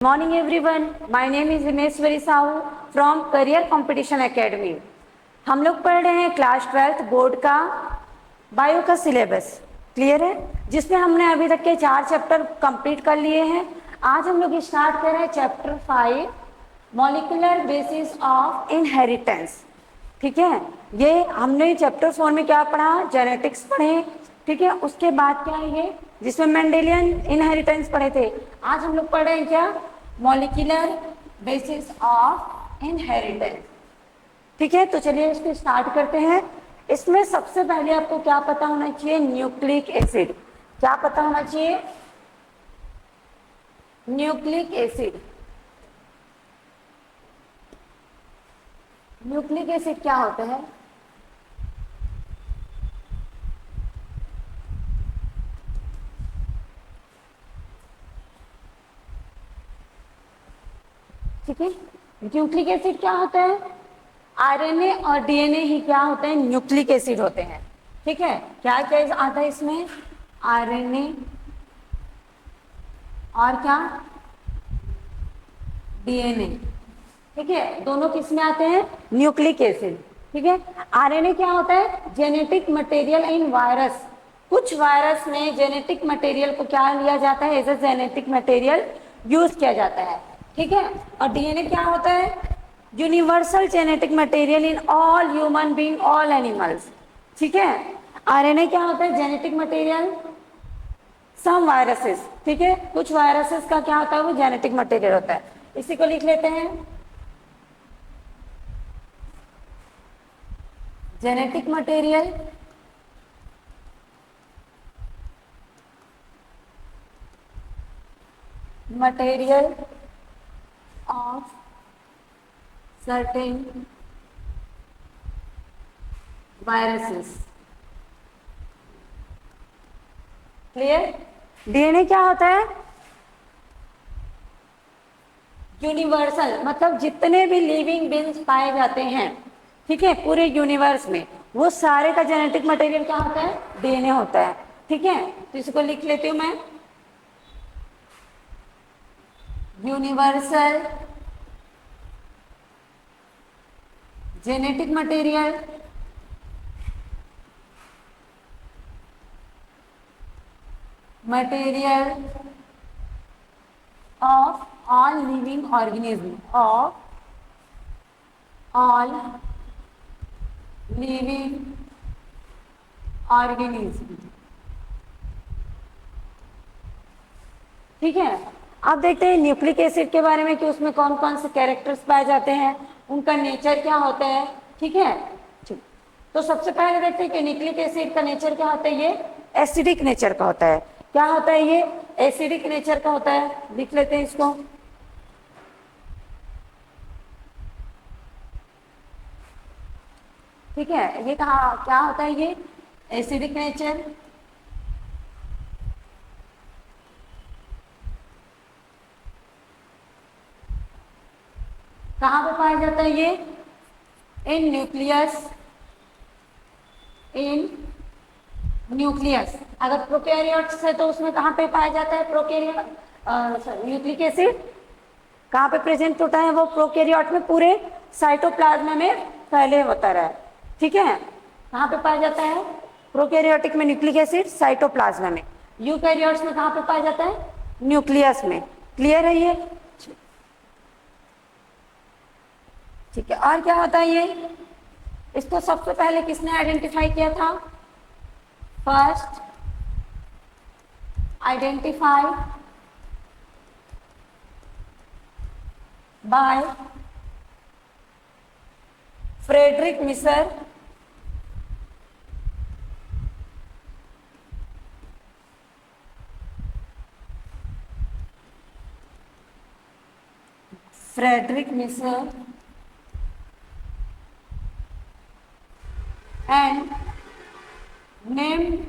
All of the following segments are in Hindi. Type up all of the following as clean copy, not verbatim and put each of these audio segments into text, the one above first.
Morning everyone, my name is Himeshwari Sahu from career competition academy. हम लोग पढ़ रहे हैं क्लास 12th बोर्ड का बायो का सिलेबस। क्लियर है, जिसमें हमने अभी तक के 4 चैप्टर कंप्लीट कर लिए हैं। आज हम लोग स्टार्ट कर रहे हैं chapter 5 molecular basis of inheritance. ठीक है, ये हमने चैप्टर 4 में क्या पढ़ा, जेनेटिक्स पढ़े। ठीक है, उसके बाद क्या है ये जिसमें मेंडेलियन इनहेरिटेंस पढ़े थे। आज हम लोग पढ़ रहे हैं क्या, मॉलिक्यूलर बेसिस ऑफ इनहेरिटेंस। ठीक है, तो चलिए इसको स्टार्ट करते हैं। इसमें सबसे पहले आपको क्या पता होना चाहिए, न्यूक्लिक एसिड। क्या पता होना चाहिए, न्यूक्लिक एसिड। न्यूक्लिक एसिड क्या होता है, ठीक है। न्यूक्लिक एसिड क्या होता है, आरएनए और डीएनए ही क्या होते हैं, न्यूक्लिक एसिड होते हैं। ठीक है, क्या क्या आता है इसमें, आरएनए और क्या, डीएनए। ठीक है, दोनों किस में आते हैं, न्यूक्लिक एसिड। ठीक है, आरएनए क्या होता है, जेनेटिक मटेरियल इन वायरस। कुछ वायरस में जेनेटिक मटेरियल को क्या लिया जाता है, as a genetic material use किया जाता है। ठीक है, और डीएनए क्या होता है, universal genetic material in all human being, all animals. ठीक है, आरएनए क्या होता है, जेनेटिक मटेरियल सम वायरसेस। ठीक है, कुछ वायरसेस का क्या होता है, वो जेनेटिक मटेरियल होता है। इसी को लिख लेते हैं, genetic material material of certain viruses. Clear. DNA क्या होता है, यूनिवर्सल, मतलब जितने भी लिविंग बींग्स पाए जाते हैं, ठीक है, पूरे यूनिवर्स में, वो सारे का जेनेटिक मटेरियल क्या होता है, डीएनए होता है। ठीक है, तो इसको लिख लेती हूं मैं, universal genetic material of all living organism, of all living organism। ठीक है, अब देखते हैं न्यूक्लिक एसिड के बारे में कि उसमें कौन कौन से कैरेक्टर्स पाए जाते हैं, उनका नेचर क्या होता है। ठीक है, ठीक, तो सबसे पहले देखते हैं कि न्यूक्लिक एसिड का नेचर क्या होता है। ये एसिडिक नेचर का होता है। क्या होता है, ये एसिडिक नेचर का होता है। लिख लेते हैं इसको, ठीक है। ये कहा क्या होता है, ये एसिडिक नेचर। कहां पे पाया जाता है ये, इन न्यूक्लियस, इन न्यूक्लियस। अगर प्रोकैरियोट्स है तो उसमें कहां पे पाया जाता है, प्रोकैरियोट न्यूक्लिक एसिड कहां पे प्रेजेंट होता है, वो प्रोकैरियोट में पूरे साइटोप्लाज्म में फैले होता है। ठीक है, कहां पे पाया जाता है, प्रोकैरियोटिक में न्यूक्लिक एसिड साइटोप्लाज्म में, यूकैरियोट्स में कहां पे पाया जाता है, न्यूक्लियस में। क्लियर है ये, ठीक है। और क्या होता है ये, इसको सबसे पहले किसने आइडेंटिफाई किया था, first identify bye Frederick Misar, Frederick Misar and named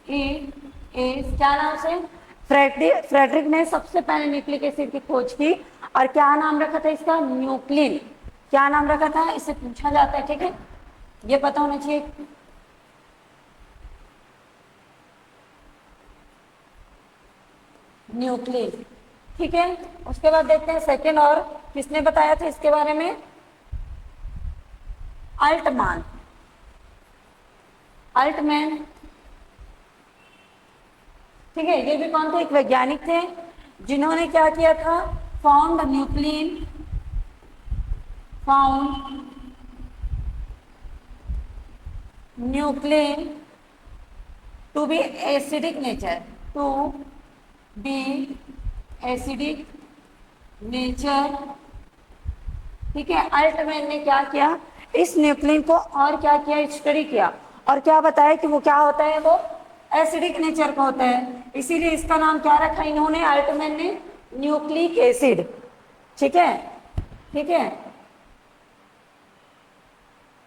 it is, क्या नाम से, फ्रेडरिक ने सबसे पहले न्यूक्लिक एसिड की खोज की। और क्या नाम रखा था इसका, न्यूक्लिन। क्या नाम रखा था, इससे पूछा जाता है। ठीक है, ये पता होना चाहिए। न्यूक्लिन। ठीक है, उसके बाद देखते हैं सेकेंड, और किसने बताया था इसके बारे में? Altmann, Altman. ठीक है, ये भी कौन थे? एक वैज्ञानिक थे जिन्होंने क्या किया था? Found nuclein, found nuclein to be acidic nature, to be acidic nature. ठीक है, अल्टमैन ने क्या किया? इस न्यूक्लिन को और क्या किया? स्टडी किया, और क्या बताया कि वो क्या होता है? वो एसिडिक नेचर का होता है। इसीलिए इसका नाम क्या रखा इन्होंने, अल्टमैन ने? Nucleic acid. ठीक है, ठीक है,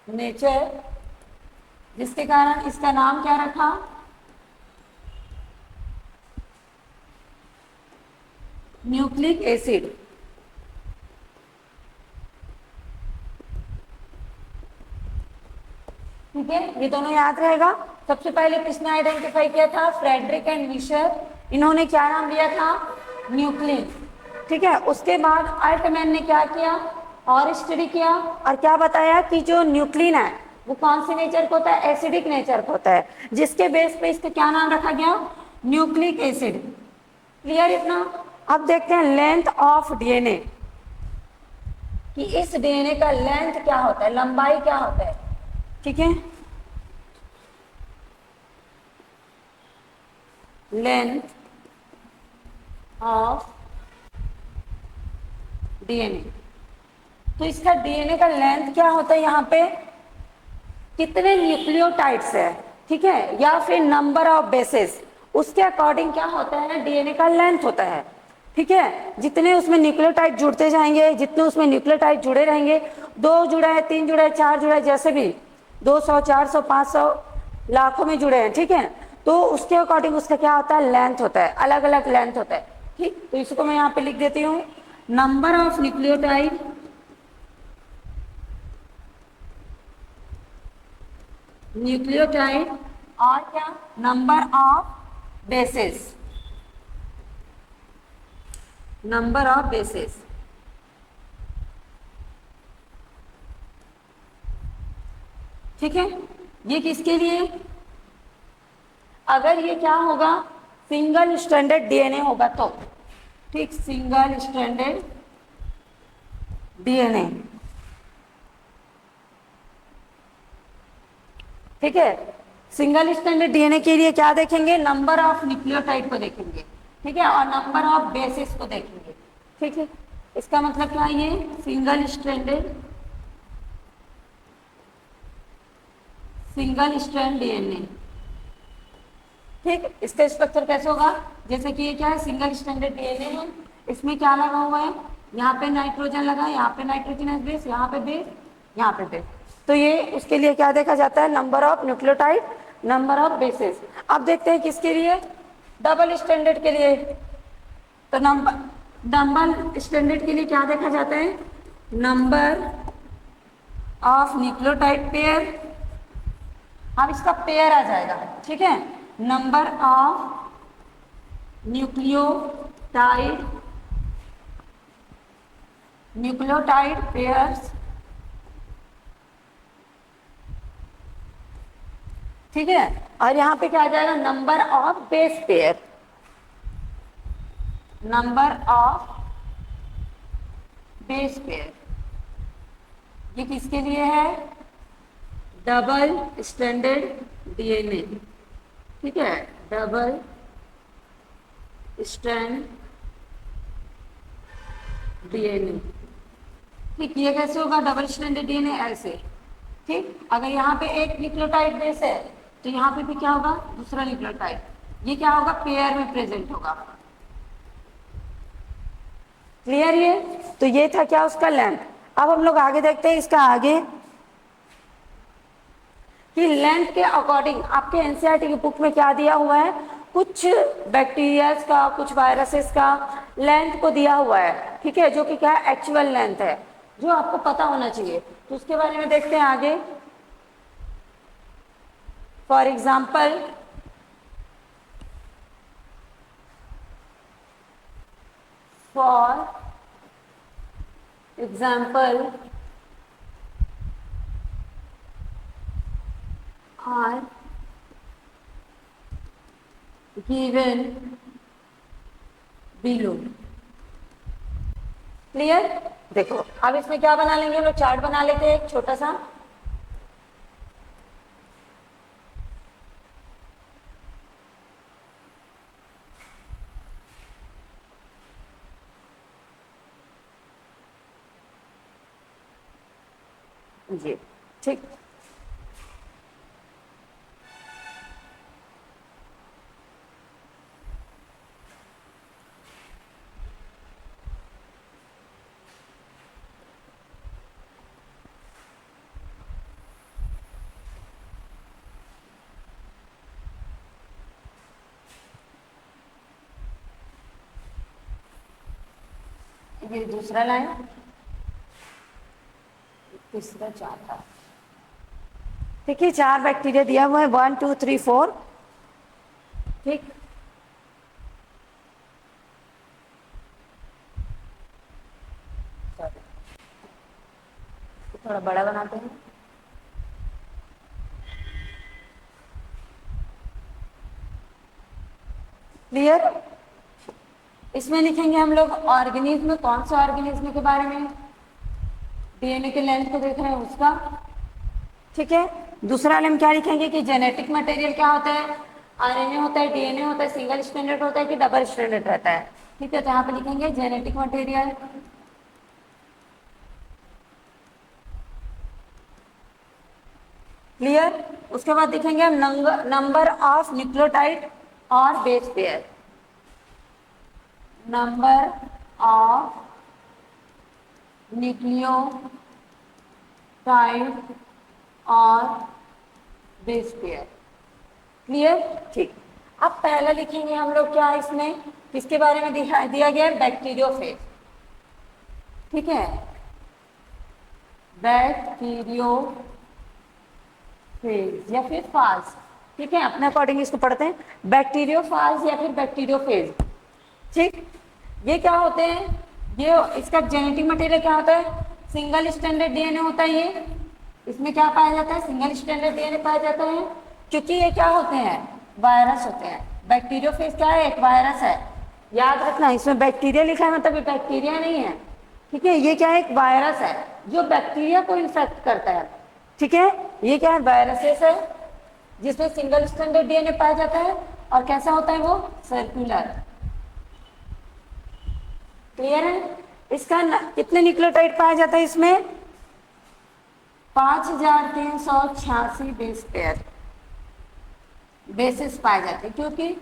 नेचर, जिसके कारण इसका नाम क्या रखा? Nucleic acid. ठीक है, ये दोनों याद रहेगा। सबसे पहले किसने आइडेंटिफाई किया था? Friedrich and Miescher. इन्होंने क्या नाम दिया था? न्यूक्लिन। ठीक है, उसके बाद अल्टमैन ने क्या किया? और स्टडी किया, और क्या बताया कि जो न्यूक्लिन है वो कौन से नेचर का होता है? एसिडिक नेचर का होता है, जिसके बेस पे इसका क्या नाम रखा गया? Nucleic acid. क्लियर इतना? अब देखते हैं लेंथ ऑफ डीएनए, कि इस डीएनए का लेंथ क्या होता है, लंबाई क्या होता है। ठीक है, लेंथ ऑफ डीएनए। तो इसका डीएनए का लेंथ क्या होता है? यहाँ पे कितने न्यूक्लियोटाइड्स है, ठीक है, या फिर नंबर ऑफ बेसेस, उसके अकॉर्डिंग क्या होता है? डीएनए का लेंथ होता है। ठीक है, जितने उसमें न्यूक्लियोटाइड जुड़ते जाएंगे, जितने उसमें न्यूक्लियोटाइड जुड़े रहेंगे, 2 जुड़ा है, 3 जुड़ा है, 4 जुड़ा है, जैसे भी 200, 400, 500, लाखों में जुड़े हैं। ठीक है, तो उसके अकॉर्डिंग उसका क्या होता है? लेंथ होता है, अलग अलग लेंथ होता है। ठीक, तो इसको मैं यहाँ पे लिख देती हूँ, नंबर ऑफ न्यूक्लियोटाइड न्यूक्लियोटाइड, और क्या? Number of bases, number of bases. ठीक है, ये किसके लिए? अगर ये क्या होगा? सिंगल स्ट्रैंडेड डीएनए होगा तो। ठीक, सिंगल स्ट्रैंडेड डीएनए। ठीक है, सिंगल स्ट्रैंडेड डीएनए के लिए क्या देखेंगे? नंबर ऑफ न्यूक्लियोटाइड को देखेंगे। ठीक है, और नंबर ऑफ बेसेस को देखेंगे। ठीक है, इसका मतलब क्या है? ये single stranded, single strand DNA. ठीक, इसका स्ट्रक्चर कैसे होगा? जैसे कि ये क्या है? सिंगल स्ट्रैंडेड डीएनए है, इसमें क्या लगा हुआ है? यहाँ पे नाइट्रोजन लगा है, यहाँ पे नाइट्रोजन बेस, यहाँ पे बेस, यहाँ पे बेस। तो ये उसके लिए क्या देखा जाता है? Number of nucleotide, number of bases. अब देखते हैं किसके लिए? डबल स्टैंडर्ड के लिए। तो डबल स्टैंडर्ड के लिए क्या देखा जाता है? Number of nucleotide pair. अब इसका पेयर आ जाएगा। ठीक है, number of nucleotide, nucleotide pairs. ठीक है, और यहां पे क्या आ जाएगा? Number of base pair, number of base pair. ये किसके लिए है? Double stranded DNA. ठीक है, डबल स्ट्रैंड डीएनए। ठीक, ये कैसे होगा डबल स्ट्रैंडेड डीएनए? ऐसे। ठीक, अगर यहाँ पे एक न्यूक्लियोटाइड बेस है तो यहाँ पे भी क्या होगा? दूसरा न्यूक्लियोटाइड। ये क्या होगा? पेयर में प्रेजेंट होगा। क्लियर? ये तो ये था क्या? उसका लेंथ। अब हम लोग आगे देखते हैं इसका आगे, कि लेंथ के अकॉर्डिंग आपके एनसीईआरटी की बुक में क्या दिया हुआ है? कुछ बैक्टीरियाज का, कुछ वायरसेस का लेंथ को दिया हुआ है। ठीक है, जो कि क्या है? एक्चुअल लेंथ है, जो आपको पता होना चाहिए। तो उसके बारे में देखते हैं आगे। For example, for example are given below. Clear? देखो अब इसमें क्या बना लेंगे, हम लोग चार्ट बना लेते हैं एक छोटा सा। जी ठीक। ये दूसरा लाइन, तीसरा चौथा। ठीक है, 4 बैक्टीरिया दिया हुआ है, 1 2 3 4। ठीक, थोड़ा बड़ा बनाते हैं। क्लियर? इसमें लिखेंगे हम लोग ऑर्गेनिज्म, कौन सा ऑर्गेनिज्म के बारे में, डीएनए के लेंथ को देख रहे हैं उसका। ठीक है, दूसरा वाले में क्या लिखेंगे कि जेनेटिक मटेरियल क्या होता है, आरएनए होता है, डीएनए होता है, सिंगल स्ट्रैंडेड होता है कि डबल स्ट्रैंडेड रहता है। ठीक है, तो यहाँ पे लिखेंगे जेनेटिक मटेरियल। क्लियर? उसके बाद दिखेंगे हम नंबर ऑफ न्यूक्लियोटाइड और base pair, number of nucleotide और बेस पेयर। क्लियर? ठीक। अब पहला लिखेंगे हम लोग क्या, इसमें किसके बारे में दिया गया है, बैक्टीरियोफेज। ठीक है, बैक्टीरियोफेज या फिर फाज। ठीक है, अपने अकॉर्डिंग इसको पढ़ते हैं, बैक्टीरियोफाज या फिर बैक्टीरियोफेज। ठीक, ये क्या होते हैं, ये इसका जेनेटिक मटेरियल क्या होता है, सिंगल स्ट्रैंडेड डीएनए होता है। ये इसमें क्या पाया जाता है, सिंगल स्ट्रैंडेड डीएनए पाया जाता है, क्योंकि ये क्या होते हैं, वायरस होते हैं। बैक्टीरियोफेज क्या है, एक वायरस है। याद रखना, इसमें बैक्टीरिया लिखा है मतलब ये बैक्टीरिया नहीं है। ठीक है, ये क्या है, एक वायरस है जो बैक्टीरिया को इन्फेक्ट करता है। ठीक है, ये क्या है, वायरसेस है जिसमें सिंगल स्ट्रैंडेड डीएनए पाया जाता है और कैसा होता है वो, सर्कुलर। क्लियर है? इसका कितने न्यूक्लियोटाइड पाया जाता है इसमें, 5386 बेस पेयर, बेसिस पाए जाते हैं। क्योंकि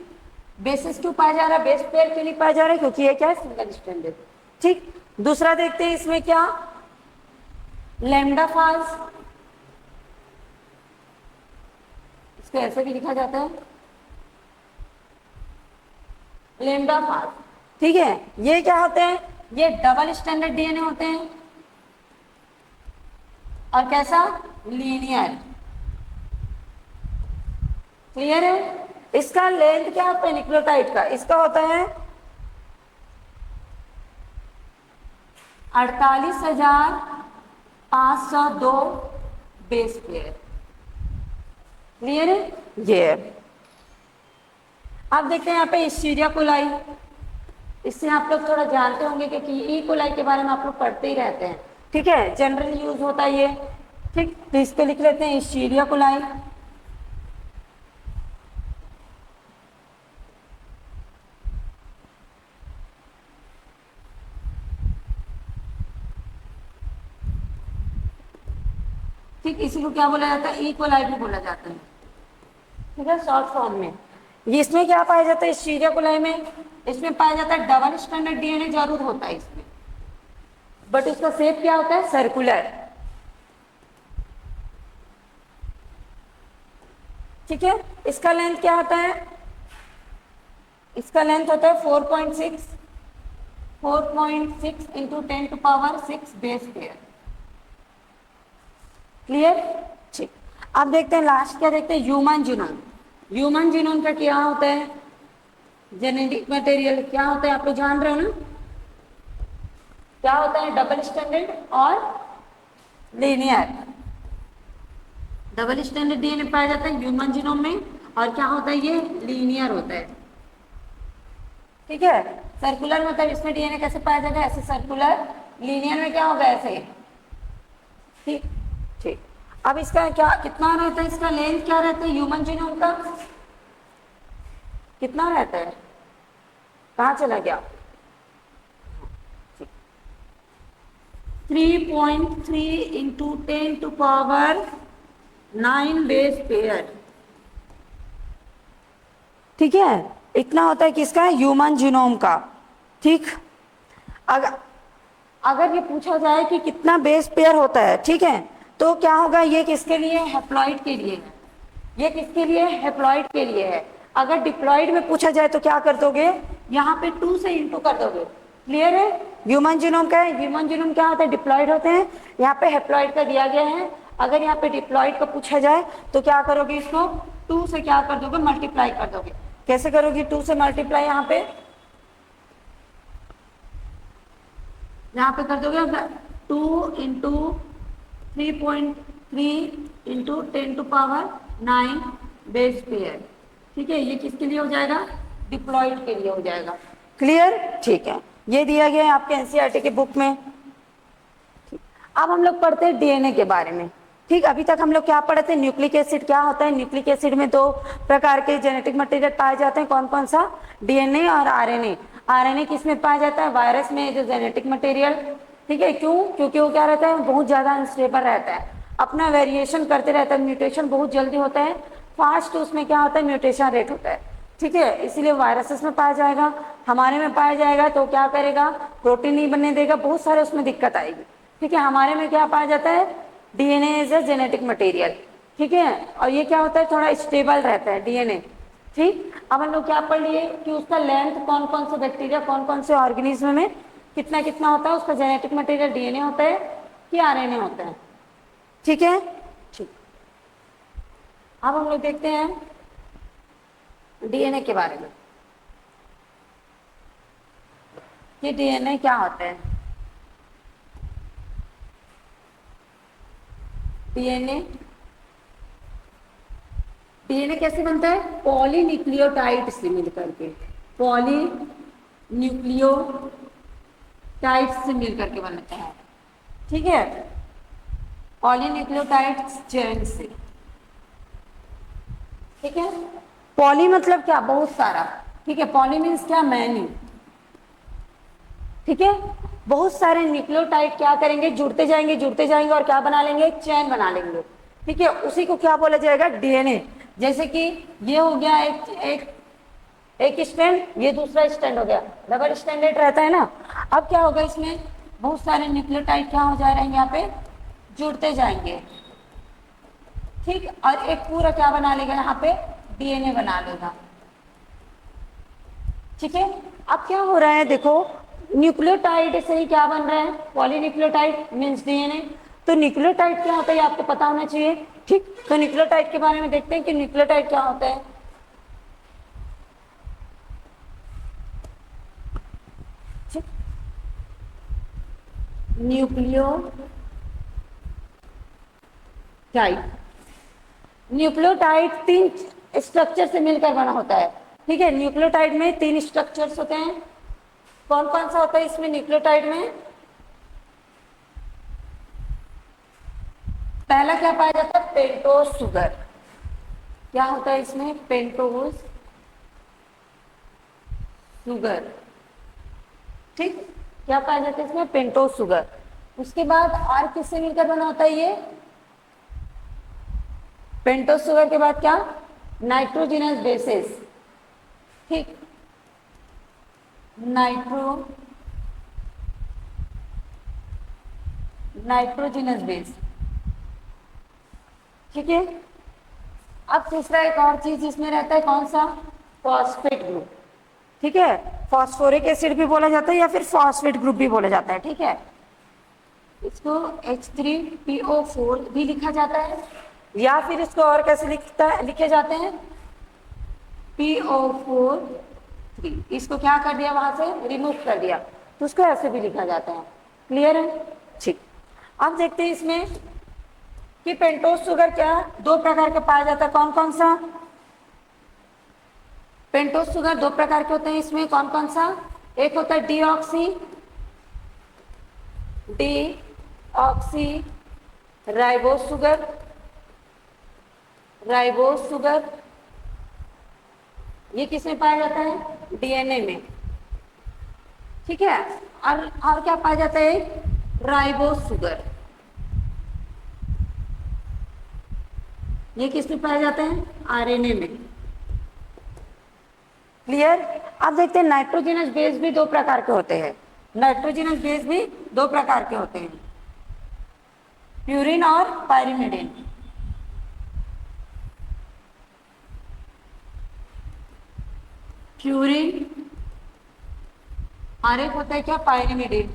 बेसिस क्यों पाया जा रहा है, बेस पेयर क्यों नहीं पाया जा रहा है, क्योंकि ये क्या है, सिंगल स्ट्रैंडेड। ठीक, दूसरा देखते हैं इसमें क्या, लैम्डा फाज, इसको ऐसे भी लिखा जाता है, लैम्डा फाज। ठीक है, ये क्या होते हैं, ये डबल स्टैंडर्ड डीएनए होते हैं और कैसा, लीनियर। क्लियर है? इसका लेंथ क्या होता है न्यूक्लियोटाइड का, इसका होता है 48,502 बेस पेयर। क्लियर है? ये अब देखते हैं यहाँ पे इस्चीरिया कोलाई, इससे आप लोग थोड़ा जानते होंगे क्योंकि ई कोलाई के बारे में आप लोग पढ़ते ही रहते हैं। ठीक है, जनरल यूज होता है ये। ठीक, तो इस पे लिख लेते हैं इस्चीरिया कोलाई। ठीक, इसी को क्या बोला जाता है, ई कोलाई भी बोला जाता है। ठीक है, शॉर्ट फॉर्म में। ये इसमें क्या पाया जाता है, इस्चीरिया कोलाई में, इसमें पाया जाता है डबल स्ट्रैंडेड डीएनए जरूर होता है इसमें, बट उसका शेप क्या होता है, सर्कुलर। ठीक है, इसका लेंथ क्या होता है, इसका लेंथ होता है 4.6 इंटू 10⁶ बेस पेयर। क्लियर? ठीक, अब देखते हैं लास्ट क्या देखते हैं, ह्यूमन जीनोम। ह्यूमन जीनोम का क्या होता है, जेनेटिक मटेरियल क्या होता है, आप लोग जान रहे हो ना। क्या होता है डबल स्टैंडर्ड और लीनियर। डबल स्टैंडर्ड डीएनए पाया जाता है ह्यूमन जीनोम में, और क्या होता है ये लीनियर होता है। ठीक है, सर्कुलर मतलब इसमें डीएनए कैसे पाया जाएगा, ऐसे सर्कुलर, लीनियर में क्या होगा ऐसे। ठीक ठीक। अब इसका क्या कितना रहता है, इसका लेंथ क्या रहता है ह्यूमन जीनोम का, कितना रहता है, कहाँ चला गया, 3.3 इंटू 10⁻⁹ बेस पेयर। ठीक है, इतना होता है किसका, ह्यूमन जीनोम का। ठीक, अगर ये पूछा जाए कि कितना बेस पेयर होता है, ठीक है, तो क्या होगा, ये किसके लिए, हैप्लॉइड के लिए है, ये किसके लिए, हैप्लॉइड के लिए है। अगर डिप्लॉइड में पूछा जाए तो क्या कर दोगे, यहाँ पे 2 से इंटू कर दोगे। क्लियर है, ह्यूमन जीनोम का है, ह्यूमन जीनोम क्या होता है, डिप्लॉइड होते हैं, यहाँ पे हैप्लॉइड का दिया गया है। अगर यहाँ पे डिप्लॉइड का पूछा जाए तो क्या करोगे, इसको 2 से क्या कर दोगे, मल्टीप्लाई कर दोगे। कैसे करोगे, 2 से मल्टीप्लाई, यहाँ पे कर दोगे 2 इंटू 3.3 इंटू 10⁻⁹ बेस पेयर। ठीक है, ये किसके लिए हो जाएगा, डिप्लॉइड के लिए हो जाएगा। क्लियर, ठीक है, ये दिया गया है आपके एनसीईआरटी के बुक में। अब हम लोग पढ़ते हैं डीएनए के बारे में। ठीक, अभी तक हम लोग क्या पढ़े थे, न्यूक्लिक एसिड क्या होता है, न्यूक्लिक एसिड में 2 प्रकार के जेनेटिक मटेरियल पाए जाते हैं, कौन कौन सा, डीएनए और आरएनए। आरएनए किस में पाया जाता है, वायरस में, जो जेनेटिक मटेरियल। ठीक है, क्यों, क्योंकि वो क्या रहता है, बहुत ज्यादा अनस्टेबल रहता है, अपना वेरिएशन करते रहता है, म्यूटेशन बहुत जल्दी होता है, फास्ट उसमें क्या होता है, म्यूटेशन रेट होता है। ठीक है, इसीलिए वायरसेस में पाया जाएगा, हमारे में पाया जाएगा तो क्या करेगा, प्रोटीन नहीं बनने देगा, बहुत सारे उसमें दिक्कत आएगी। ठीक है, हमारे में क्या पाया जाता है, DNA is a genetic material. ठीक है, और ये क्या होता है, थोड़ा स्टेबल रहता है डीएनए। ठीक, अब हम लोग क्या पढ़ लिए कि उसका लेंथ, कौन कौन से बैक्टीरिया, कौन कौन से ऑर्गेनिज्म में कितना कितना होता है, उसका जेनेटिक मटेरियल डीएनए होता है कि आरएनए होता है। ठीक है, ठीक, अब हम लोग देखते हैं डीएनए के बारे में कि डीएनए क्या होता है। डीएनए डीएनए कैसे बनता है, पॉलीन्यूक्लियोटाइड से मिलकर के, पॉलीन्यूक्लियोटाइड से मिलकर के बनता है। ठीक है, पॉलीन्यूक्लियोटाइड चेन से। ठीक है, पॉली मतलब क्या, बहुत सारा। ठीक है, पॉली मीन्स क्या, मैनी। ठीक है, बहुत सारे न्यूक्लियोटाइड क्या करेंगे, जुड़ते जाएंगे जुड़ते जाएंगे और क्या बना लेंगे, चैन बना लेंगे। ठीक है, उसी को क्या बोला जाएगा, डीएनए। जैसे कि ये हो गया एक स्टैंड, ये दूसरा स्टैंड हो गया, डबल स्टैंडर्ड रहता है ना। अब क्या होगा, इसमें बहुत सारे न्यूक्लियोटाइड क्या हो जा रहे हैं, यहाँ पे जुड़ते जाएंगे। ठीक, और एक पूरा क्या बना लेगा, यहाँ पे डीएनए बना लेगा। ठीक है, अब क्या हो रहा है, देखो न्यूक्लियोटाइड से ही क्या बन रहा है, पॉलीन्यूक्लियोटाइड मीन्स डीएनए। तो न्यूक्लियोटाइड क्या होता है, ये आपको पता होना चाहिए। ठीक, तो न्यूक्लियोटाइड के बारे में देखते हैं कि न्यूक्लियोटाइड क्या होता है। न्यूक्लियोटाइड 3 स्ट्रक्चर से मिलकर बना होता है। ठीक है, न्यूक्लियोटाइड में 3 स्ट्रक्चर्स होते हैं। कौन कौन सा होता है इसमें, न्यूक्लियोटाइड में पहला क्या पाया जाता है, पेंटोज शुगर। क्या होता है इसमें, पेंटोज शुगर। ठीक, क्या पाया जाता है इसमें, पेंटोज शुगर। उसके बाद और किससे मिलकर बना होता है ये, पेंटोज शुगर के बाद क्या, नाइट्रोजिनस बेसेस। ठीक, नाइट्रोजिनस बेस। ठीक है, अब तीसरा एक और चीज इसमें रहता है, कौन सा, फॉस्फेट ग्रुप। ठीक है, फॉस्फोरिक एसिड भी बोला जाता है या फिर फॉस्फेट ग्रुप भी बोला जाता है। ठीक है, इसको H3PO4 भी लिखा जाता है, या फिर इसको और कैसे लिखे जाते हैं, PO4। इसको क्या कर दिया, वहां से रिमूव कर दिया, तो उसको ऐसे भी लिखा जाता है। क्लियर है? ठीक। अब देखते हैं इसमें कि पेंटोज शुगर क्या दो प्रकार के पाया जाता है, कौन कौन सा? पेंटोज शुगर दो प्रकार के होते हैं, इसमें कौन कौन सा? एक होता है डी ऑक्सी राइबोस शुगर, ये किसमें पाया जाता है? डीएनए में। ठीक है। और क्या पाया जाता है? राइबोस शुगर, ये किसमें पाया जाता है? आरएनए में। क्लियर? अब देखते हैं नाइट्रोजनस बेस भी दो प्रकार के होते हैं, नाइट्रोजनस बेस भी दो प्रकार के होते हैं, प्यूरिन और पायरिमिडिन। प्यूरिन और एक होता है क्या? पायरिमिडिन।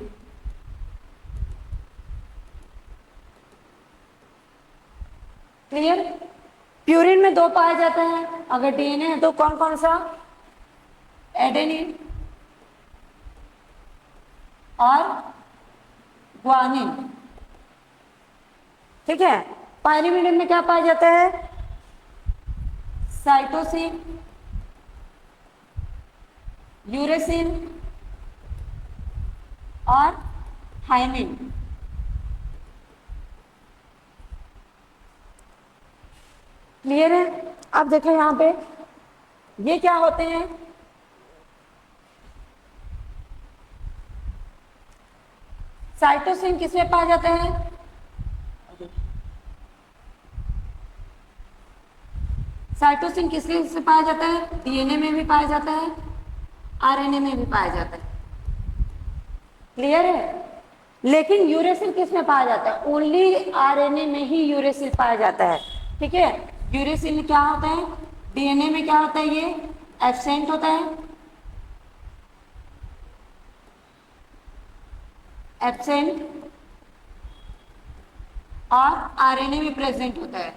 क्लियर? प्यूरिन में दो पाया जाता है, अगर डीएनए है तो कौन कौन सा? एडेनिन और ग्वानिन। ठीक है। पायरिमिडिन में क्या पाया जाता है? साइटोसिन, यूरेसिन और थायमिन। क्लियर है? अब देखो यहां पे ये क्या होते हैं? साइटोसिन किसमें पाया जाता है? साइटोसिन किसमें पाया जाता है? डीएनए में भी पाया जाता है, आरएनए में भी पाया जाता है। क्लियर है? लेकिन यूरेसिल किसमें पाया जाता है? ओनली आरएनए में ही यूरेसिल पाया जाता है। ठीक है। यूरेसिल क्या होता है? डीएनए में क्या होता है? ये एब्सेंट होता है, एब्सेंट, और आरएनए में प्रेजेंट होता है।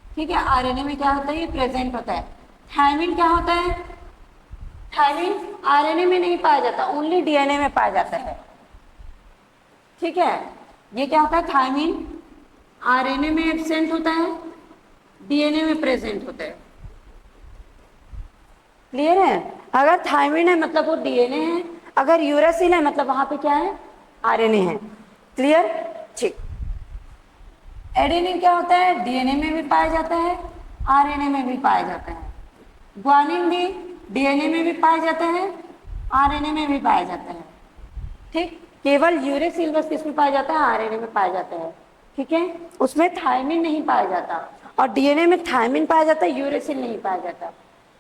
ठीक है। आरएनए में क्या होता है? ये प्रेजेंट होता है। थायमिन क्या होता है? थायमिन आरएनए में नहीं पाया जाता, ओनली डीएनए में पाया जाता है। ठीक है। ये क्या होता है? थायमिन आरएनए में एब्सेंट होता है, डीएनए में प्रेजेंट होता है। क्लियर है? अगर थायमिन है मतलब वो डीएनए है, अगर यूरेसिल है मतलब वहां पे क्या है? आरएनए है। क्लियर? ठीक। एडेनिन क्या होता है? डीएनए में भी पाया जाता है, आरएनए में भी पाया जाता है। ग्वानिन भी डीएनए में भी पाया जाता है, आरएनए में भी पाया जाता है। ठीक। केवल यूरेसिल बस किसमें पाया जाता है? आरएनए में पाया जाता है। ठीक है। उसमें थायमिन नहीं पाया जाता, और डीएनए में थायमिन पाया जाता है, यूरेसिल नहीं पाया जाता।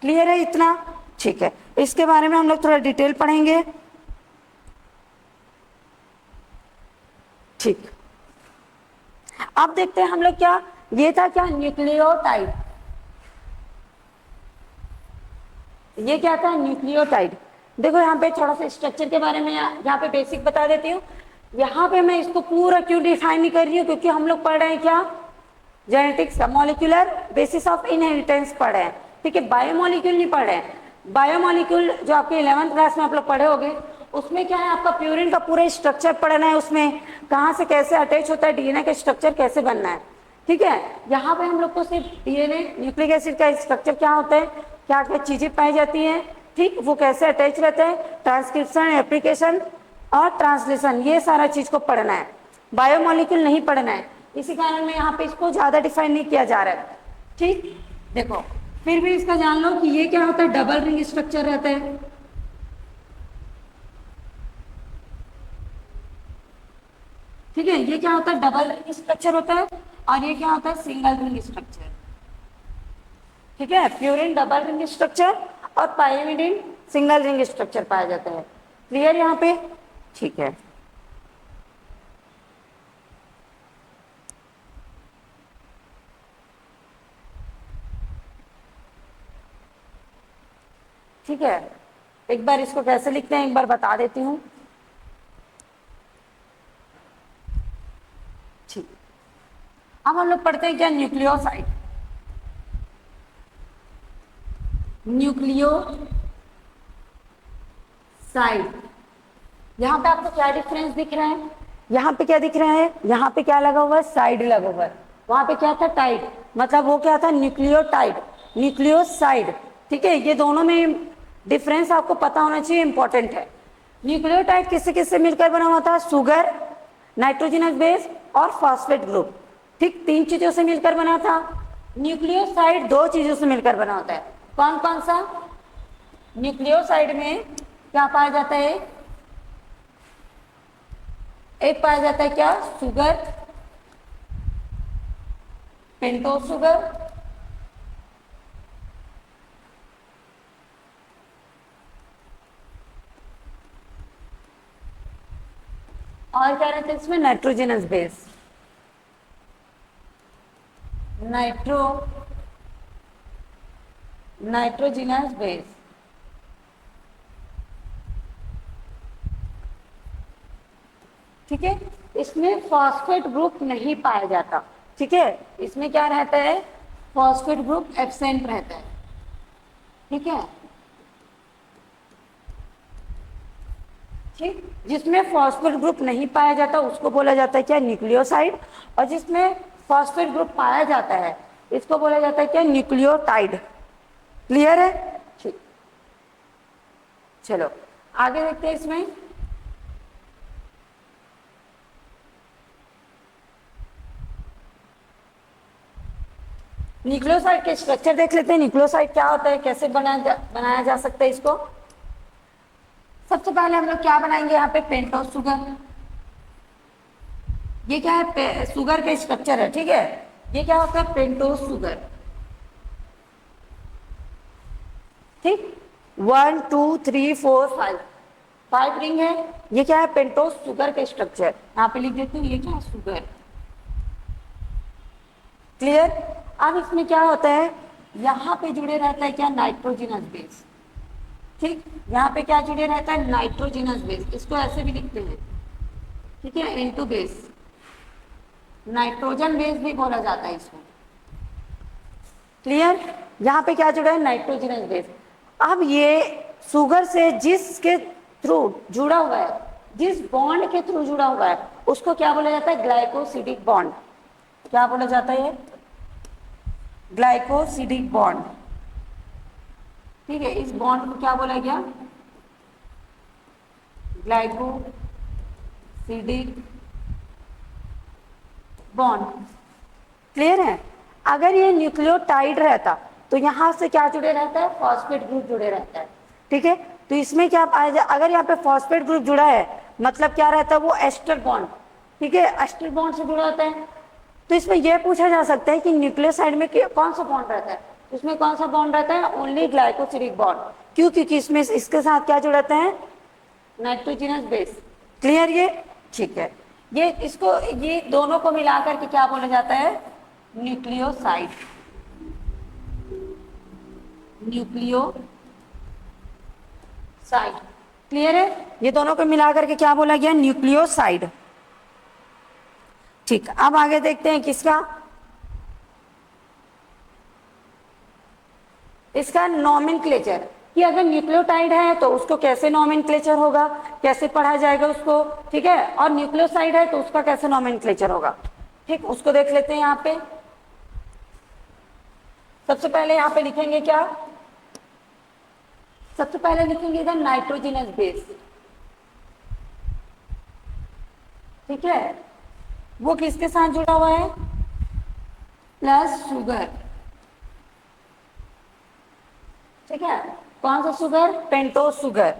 क्लियर है इतना? ठीक है। इसके बारे में हम लोग थोड़ा डिटेल पढ़ेंगे। ठीक। अब देखते हैं हम लोग क्या, ये था क्या? न्यूक्लियोटाइड। ये क्या था? न्यूक्लियोटाइड। देखो यहाँ पे थोड़ा सा स्ट्रक्चर के बारे में यहाँ पे बेसिक बता देती हूँ। यहाँ पे मैं इसको पूरा क्यों डिफाइन नहीं कर रही हूँ, क्योंकि हम लोग पढ़ रहे हैं क्या? जेनेटिक्स का मॉलिक्यूलर बेसिस ऑफ इनहेरिटेंस पढ़ रहे हैं। ठीक है। बायोमॉलिक्यूल नहीं पढ़ रहे हैं। बायोमॉलिक्यूल जो आपके 11th क्लास में आप लोग पढ़े होंगे, उसमें क्या है? आपका प्यूरिन का पूरा स्ट्रक्चर पढ़ना है, उसमें कहाँ से कैसे अटैच होता है, डीएनए का स्ट्रक्चर कैसे बनना है। ठीक है। यहाँ पे हम लोग को सिर्फ डीएनए न्यूक्लिक एसिड का स्ट्रक्चर क्या होता है, क्या क्या चीजें पाई जाती हैं, ठीक, वो कैसे अटैच रहता है, ट्रांसक्रिप्शन, एप्लीकेशन और ट्रांसलेशन, ये सारा चीज को पढ़ना है। बायोमॉलिक्यूल नहीं पढ़ना है, इसी कारण में यहाँ पे इसको ज्यादा डिफाइन नहीं किया जा रहा है। ठीक। देखो फिर भी इसका जान लो कि ये क्या होता है? डबल रिंग स्ट्रक्चर रहता है। ठीक है। ये क्या होता है? डबल रिंग स्ट्रक्चर होता है, और ये क्या होता है? Single ring structure. ठीक है। प्यूरिन डबल रिंग स्ट्रक्चर और पायरिमिडिन सिंगल रिंग स्ट्रक्चर पाया जाता है। क्लियर यहाँ पे? ठीक है। ठीक है। एक बार इसको कैसे लिखते हैं एक बार बता देती हूँ। ठीक। अब हम लोग पढ़ते हैं क्या? न्यूक्लियोसाइड। न्यूक्लियोसाइड यहाँ पे आपको क्या डिफरेंस दिख रहा है, यहाँ पे क्या दिख रहा है, यहाँ पे क्या लगा हुआ है, साइड लगा हुआ है, वहां पे क्या था, टाइड, मतलब वो क्या था, न्यूक्लियोटाइड, न्यूक्लियोसाइड। ठीक है, ये दोनों में डिफरेंस आपको पता होना चाहिए, इंपॉर्टेंट है। न्यूक्लियोटाइड किससे किससे मिलकर बना हुआ था, शुगर, नाइट्रोजनस बेस और फॉस्फेट ग्रुप। ठीक, तीन चीजों से मिलकर बना था। न्यूक्लियोसाइड दो चीजों से मिलकर बना होता है, कौन कौन सा, न्यूक्लियोसाइड में क्या पाया जाता है, एक पाया जाता है क्या, शुगर, पेंटोस शुगर, और क्या रहता है इसमें, नाइट्रोजनस बेस, नाइट्रोजनस बेस। ठीक है, इसमें फॉस्फेट ग्रुप नहीं पाया जाता। ठीक है, इसमें क्या रहता है, फॉस्फेट ग्रुप एब्सेंट रहता है। ठीक है, ठीक, जिसमें फॉस्फेट ग्रुप नहीं पाया जाता उसको बोला जाता है क्या, न्यूक्लियोसाइड, और जिसमें फॉस्फेट ग्रुप पाया जाता है इसको बोला जाता है क्या, न्यूक्लियोटाइड। क्लियर है, ठीक, चलो आगे देखते हैं इसमें। न्यूक्लियोसाइड के स्ट्रक्चर देख लेते हैं, न्यूक्लियोसाइड क्या होता है, कैसे बनाया जा सकता है इसको। सबसे पहले हम लोग क्या बनाएंगे, यहाँ पे पेंटोस शुगर, ये क्या है, शुगर का स्ट्रक्चर है। ठीक है, ये क्या होता है, पेंटोस शुगर। ठीक, 1 2 3 4 5, 5 रिंग है, ये क्या है, पेंटोस शुगर का स्ट्रक्चर, यहाँ पे लिख देते हैं, ये क्या है, शुगर। क्लियर, अब इसमें क्या होता है, यहाँ पे जुड़े रहता है क्या, नाइट्रोजनस बेस। ठीक, यहाँ पे क्या जुड़े रहता है, नाइट्रोजनस बेस, इसको ऐसे भी लिखते हैं। ठीक है, इनटू बेस, नाइट्रोजन बेस भी बोला जाता है इसको। क्लियर, यहाँ पे क्या जुड़ा है, नाइट्रोजनस बेस। अब ये शुगर से जिसके थ्रू जुड़ा हुआ है, जिस बॉन्ड के थ्रू जुड़ा हुआ है उसको क्या बोला जाता है, ग्लाइकोसिडिक बॉन्ड। क्या बोला जाता है, ग्लाइकोसिडिक बॉन्ड। ठीक है, इस बॉन्ड को क्या बोला गया, ग्लाइकोसिडिक बॉन्ड। क्लियर है, अगर ये न्यूक्लियोटाइड रहता तो यहां से क्या जुड़े रहता है, फॉस्फेट ग्रुप जुड़े रहता है। ठीक है, तो इसमें क्या पाया जाए, अगर यहाँ पे फॉस्फेट ग्रुप जुड़ा है मतलब क्या रहता है, वो एस्टर बॉन्ड। ठीक है, एस्टर बॉन्ड से जुड़ा होता है। तो इसमें यह पूछा जा सकता है कि न्यूक्लियोसाइड में कौन सा बॉन्ड रहता है, इसमें कौन सा बॉन्ड रहता है, ओनली ग्लाइकोसिडिक बॉन्ड। क्यों, क्योंकि इसमें इसके साथ क्या जुड़ाते हैं, नाइट्रोजनस बेस। क्लियर, ये ठीक है, ये इसको, ये दोनों को मिलाकर के क्या बोला जाता है, न्यूक्लियोसाइड। न्यूक्लियोसाइड, क्लियर है, ये दोनों को मिलाकर के क्या बोला गया, न्यूक्लियोसाइड। ठीक, अब आगे देखते हैं किसका, इसका नॉमेनक्लेचर, कि अगर न्यूक्लियोटाइड है तो उसको कैसे नॉमेनक्लेचर होगा, कैसे पढ़ा जाएगा उसको। ठीक है, और न्यूक्लियोसाइड है तो उसका कैसे नॉमेनक्लेचर होगा। ठीक, उसको देख लेते हैं। यहाँ पे सबसे पहले यहाँ पे लिखेंगे क्या, सबसे पहले लिखेंगे इधर नाइट्रोजनस बेस। ठीक है, वो किसके साथ जुड़ा हुआ है, प्लस शुगर। ठीक है, कौन सा शुगर, पेंटोस शुगर।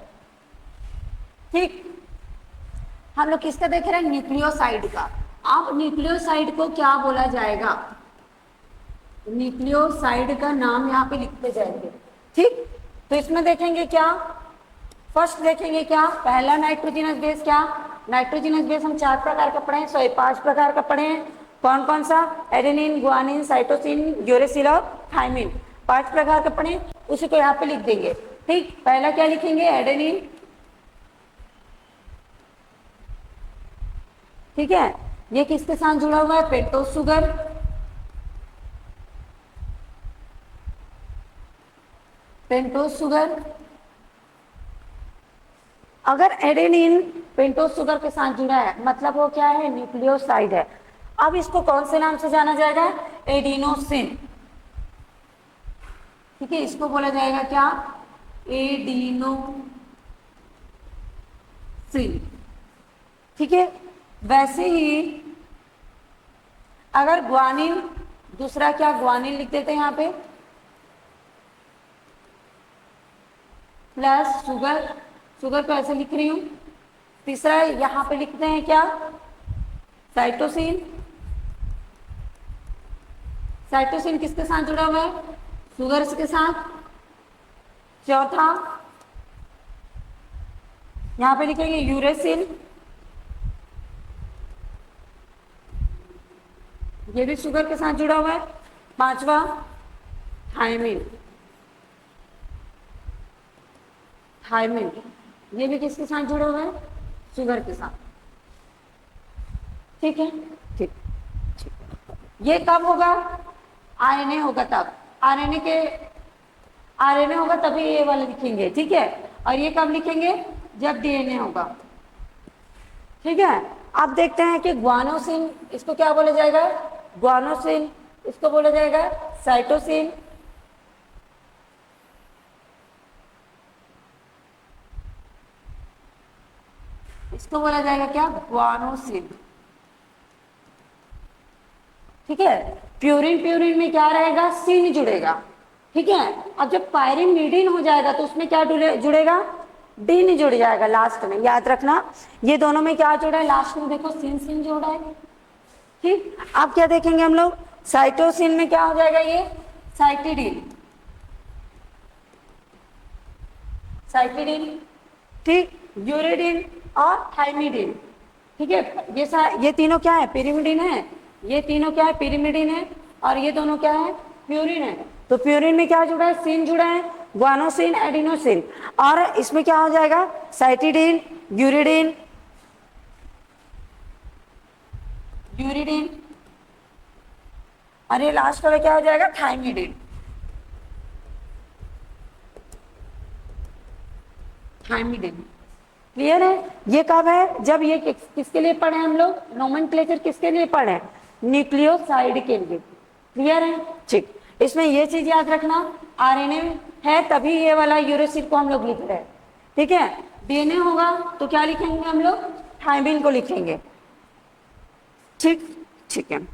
ठीक, हम लोग किसका देख रहे हैं, न्यूक्लियोसाइड का। अब न्यूक्लियोसाइड को क्या बोला जाएगा, न्यूक्लियोसाइड का नाम यहाँ पे लिखते जाएंगे। ठीक, तो इसमें देखेंगे क्या, फर्स्ट देखेंगे क्या, पहला नाइट्रोजनस बेस, क्या नाइट्रोजनस बेस हम 4 प्रकार का पढ़े हैं, सॉरी 5 प्रकार का पढ़े हैं। कौन कौन सा, एडेनिन, गुआनिन, साइटोसिन, यूरेसिल और थाइमिन, 5 प्रकार का पढ़े, उसी को यहाँ पे लिख देंगे। ठीक, पहला क्या लिखेंगे, एडेनिन। ठीक है, ये किसके साथ जुड़ा हुआ है, पेंटोस शुगर। पेंटोस शुगर, अगर एडेनिन पेंटोज शुगर के साथ जुड़ा है, मतलब वो क्या है, न्यूक्लियोसाइड है। अब इसको कौन से नाम से जाना जाएगा, एडिनोसिन। ठीक है, इसको बोला जाएगा क्या, एडिनोसिन। ठीक है, वैसे ही अगर ग्वानिन, दूसरा क्या, ग्वानिन लिख देते हैं यहाँ पे, प्लस शुगर, शुगर को ऐसे लिख रही हूं। तीसरा यहां पे लिखते हैं क्या, साइटोसिन। साइटोसिन किसके साथ जुड़ा हुआ है, शुगर के साथ। चौथा यहां पे लिखेंगे यूरेसिल, ये भी शुगर के साथ जुड़ा हुआ है। पांचवा थायमिन, थायमिन ये भी किसके साथ जुड़ा हुआ है, शुगर के साथ। ठीक है, ठीक, ठीक। ये कब होगा, आरएनए होगा तब, आरएनए के, आरएनए होगा तभी ये वाले लिखेंगे। ठीक है, और ये कब लिखेंगे, जब डीएनए होगा। ठीक है, अब देखते हैं कि ग्वानोसिन, इसको क्या बोला जाएगा, ग्वानोसिन, इसको बोला जाएगा साइटोसिन। इसको बोला जाएगा क्या, ग्वानोसिन। ठीक है, प्यूरिन, प्यूरिन में क्या रहेगा, सिन जुड़ेगा। ठीक है, अब जब पायरिमिडीन हो जाएगा तो उसमें क्या जुड़ेगा, डीन जुड़ जाएगा लास्ट में, याद रखना। ये दोनों में क्या जुड़ा है, लास्ट में देखो सिन, सिन जोड़ा है। ठीक, अब क्या देखेंगे हम लोग, साइटोसिन में क्या हो जाएगा, ये साइटिडीन, साइटिडीन। ठीक, यूरिडीन और थाइमिडीन। ठीक है, ये तीनों क्या है, पिरिमिडीन है। ये तीनों क्या है, पिरिमिडीन है। और ये दोनों क्या है, प्यूरिन है। तो प्यूरिन में क्या जुड़ा है, सिन जुड़ा है, ग्वानोसिन, एडिनोसिन। और इसमें क्या हो जाएगा, साइटिडीन, यूरिडीन, यूरिडीन। और ये लास्ट वाला क्या हो जाएगा, थाइमिडीन, थाइमिडीन। क्लियर है, ये कब है, जब ये किसके लिए पढ़े हम लोग, नोमेनक्लेचर किसके लिए पढ़े, न्यूक्लियोसाइड के लिए। क्लियर है, ठीक। इसमें ये चीज याद रखना, आरएनए है तभी ये वाला यूरेसिल को हम लोग लिख रहे हैं। ठीक है, डीएनए होगा तो क्या लिखेंगे हम लोग, थायमिन को लिखेंगे। ठीक, ठीक है,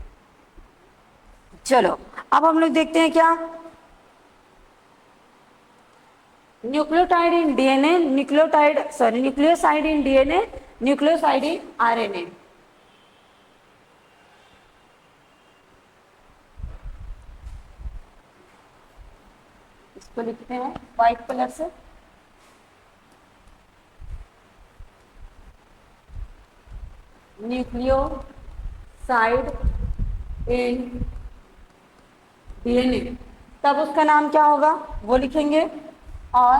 चलो अब हम लोग देखते हैं क्या, nucleotide in DNA, nucleoside in DNA, nucleoside in RNA. इसको लिखते हैं व्हाइट कलर से, न्यूक्लियोसाइड इन डीएनए, तब उसका नाम क्या होगा वो लिखेंगे। और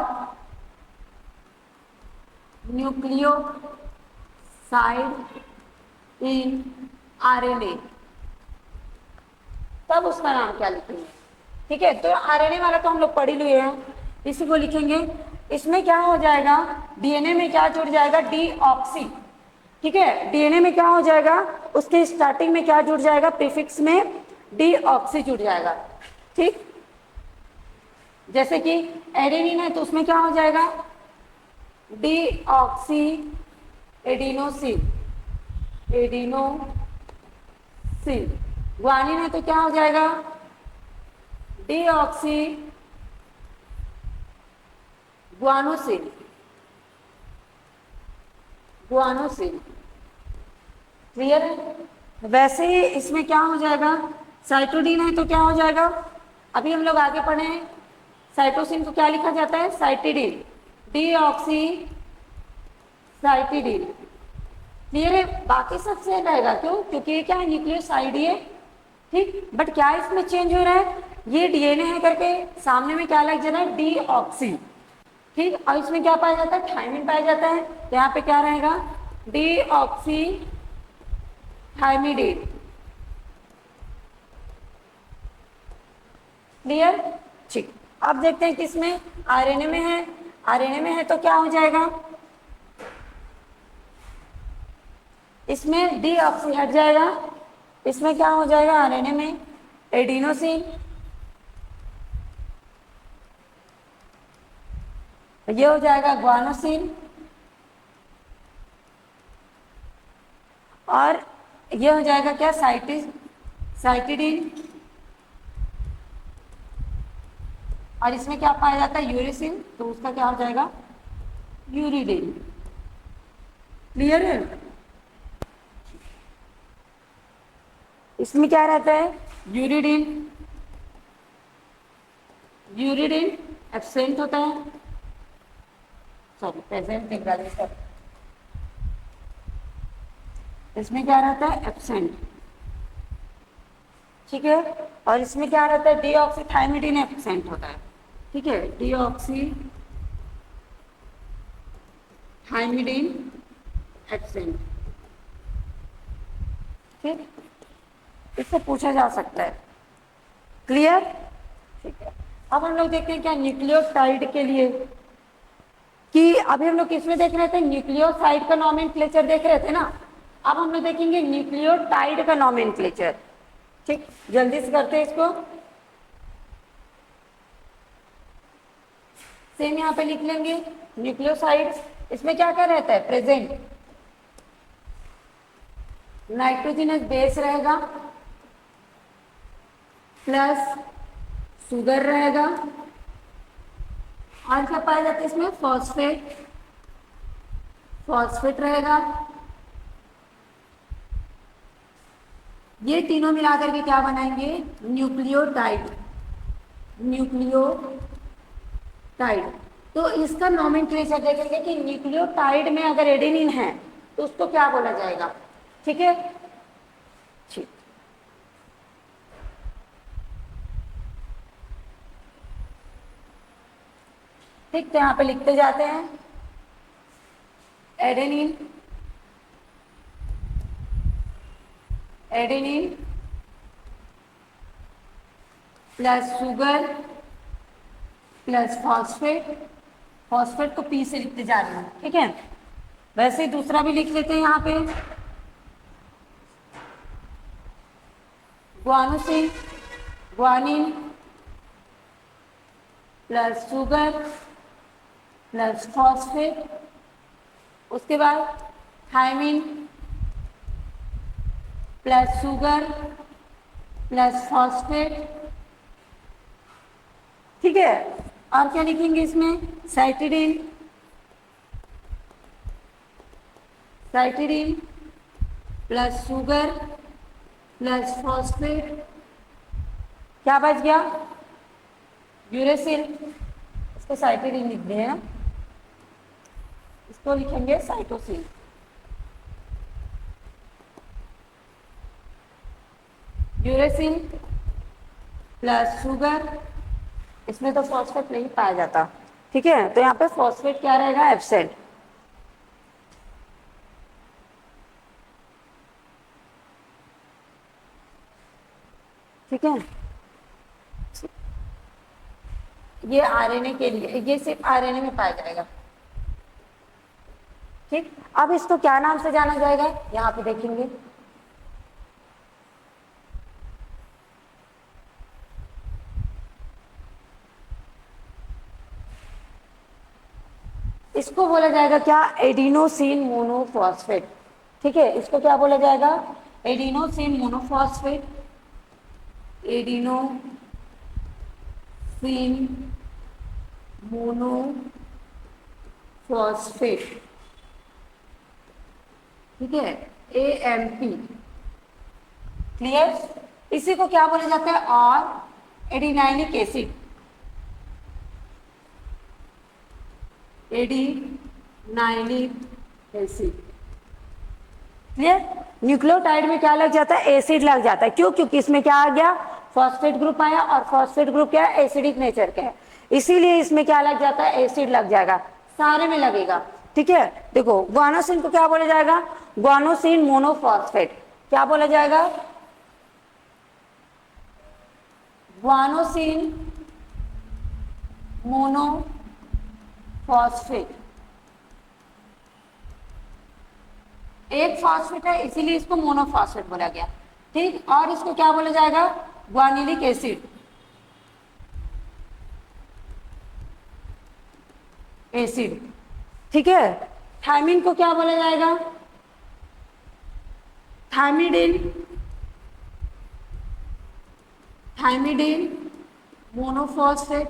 न्यूक्लियोसाइड इन आरएनए, तब उसका नाम क्या लिखेंगे। ठीक है, तो आरएनए वाला तो हम लोग पढ़ ही लिए हैं, इसी को लिखेंगे। इसमें क्या हो जाएगा, डीएनए में क्या जुड़ जाएगा, डीऑक्सी। ठीक है, डीएनए में क्या हो जाएगा, उसके स्टार्टिंग में क्या जुड़ जाएगा, प्रीफिक्स में डीऑक्सी जुड़ जाएगा। ठीक, जैसे कि एडेनिन है तो उसमें क्या हो जाएगा, डीऑक्सी एडिनोसिन, एडिनोसिन। ग्वानिन है तो क्या हो जाएगा, डीऑक्सी ग्वानोसिन, ग्वानोसिन। क्लियर है, वैसे ही इसमें क्या हो जाएगा, साइटोडीन है तो क्या हो जाएगा, अभी हम लोग आगे पढ़े हैं, साइटोसिन को क्या लिखा जाता है, साइटिडीन, डीऑक्सी साइटिडीन। क्लियर है, बाकी सब सेम रहेगा, क्यों, क्योंकि ये क्या है, न्यूक्लियोसाइड है। ठीक, बट क्या इसमें चेंज हो रहा है, ये डीएनए है करके सामने में क्या लग जाना है, डीऑक्सी। ठीक, और इसमें क्या पाया जाता है, थायमिन पाया जाता है, तो यहाँ पे क्या रहेगा, डीऑक्सी थायमिडीन। क्लियर, ठीक। अब देखते हैं किसमें, आरएनए में है। आरएनए में है तो क्या हो जाएगा, इसमें डी ऑक्सी हट जाएगा, इसमें क्या हो जाएगा आरएनए में एडिनोसिन, ये हो जाएगा ग्वानोसिन, और ये हो जाएगा क्या साइटिडीन, और इसमें क्या पाया जाता है यूरिसिन, तो उसका क्या हो जाएगा यूरिडिन। क्लियर है? इसमें क्या रहता है यूरिडिन, यूरिडिन एब्सेंट होता है, सॉरी प्रेजेंट इंग्लिश का, इसमें क्या रहता है एब्सेंट, ठीक है। और इसमें क्या रहता है डीऑक्सीथाइमिडीन एब्सेंट होता है, ठीक है, डीऑक्सीथाइमिडीन एब्सेंट, ठीक, इससे पूछा जा सकता है। क्लियर? ठीक है। अब हम लोग देखते हैं क्या न्यूक्लियोटाइड के लिए, कि अभी हम लोग किसमें देख रहे थे न्यूक्लियोसाइड का नॉमेनक्लेचर देख रहे थे ना, अब हम लोग देखेंगे न्यूक्लियोटाइड का नॉमेनक्लेचर। ठीक, जल्दी से करते हैं इसको। सेम यहाँ पे लिख लेंगे न्यूक्लियोसाइड, इसमें क्या क्या रहता है प्रेजेंट, नाइट्रोजनस बेस रहेगा प्लस शुगर रहेगा, और क्या पाया जाता है इसमें फॉस्फेट रहेगा, ये तीनों मिलाकर के क्या बनाएंगे न्यूक्लियोटाइड। तो इसका नॉमेनक्लेचर देखेंगे कि न्यूक्लियोटाइड में अगर एडेनिन है तो उसको क्या बोला जाएगा, ठीक है। ठीक, ठीक, तो यहाँ पे लिखते जाते हैं adenine plus sugar plus phosphate को पी से लिखते जा रहे हैं, ठीक है। वैसे ही दूसरा भी लिख लेते हैं यहाँ पे guanine plus sugar plus phosphate, उसके बाद thymine plus sugar plus phosphate, ठीक है। और क्या लिखेंगे इसमें cytidine plus sugar plus phosphate, क्या बच गया यूरेसिल, इसको साइटिडीन लिख दें, इसको लिखेंगे साइटोसिन। यूरेसिल प्लस शुगर, इसमें तो फॉस्फेट नहीं पाया जाता, ठीक है, तो यहाँ पे फॉस्फेट क्या रहेगा एब्सेंट। ठीक है, ये आरएनए के लिए, ये सिर्फ आरएनए में पाया जाएगा। ठीक, अब इसको क्या नाम से जाना जाएगा यहाँ पे देखेंगे, इसको बोला जाएगा क्या एडिनोसिन मोनोफॉस्फेट, ठीक है, इसको क्या बोला जाएगा एडिनोसिन मोनोफॉस्फेट, ठीक है, AMP। क्लियर? इसी को क्या बोला जाता है और एडिनाइलिक एसिड, क्लियर। न्यूक्लियोटाइड में क्या लग जाता है एसिड लग जाता है, क्यों, क्योंकि इसमें क्या आ गया फॉस्फेट ग्रुप आया, और फॉस्फेट ग्रुप क्या है एसिडिक नेचर का है, इसीलिए इसमें क्या लग जाता है एसिड लग जाएगा, सारे में लगेगा, ठीक है। देखो ग्वानोसिन को क्या बोला जाएगा ग्वानोसिन मोनोफॉस्फेट, क्या बोला जाएगा ग्वानोसिन मोनोफॉस्फेट, एक फॉस्फेट है इसीलिए इसको मोनोफॉस्फेट बोला गया। ठीक, और इसको क्या बोला जाएगा? ग्वानिलिक एसिड। एसिड, ठीक है। थायमिन को क्या बोला जाएगा? थायमिडिन। Thymidine monophosphate.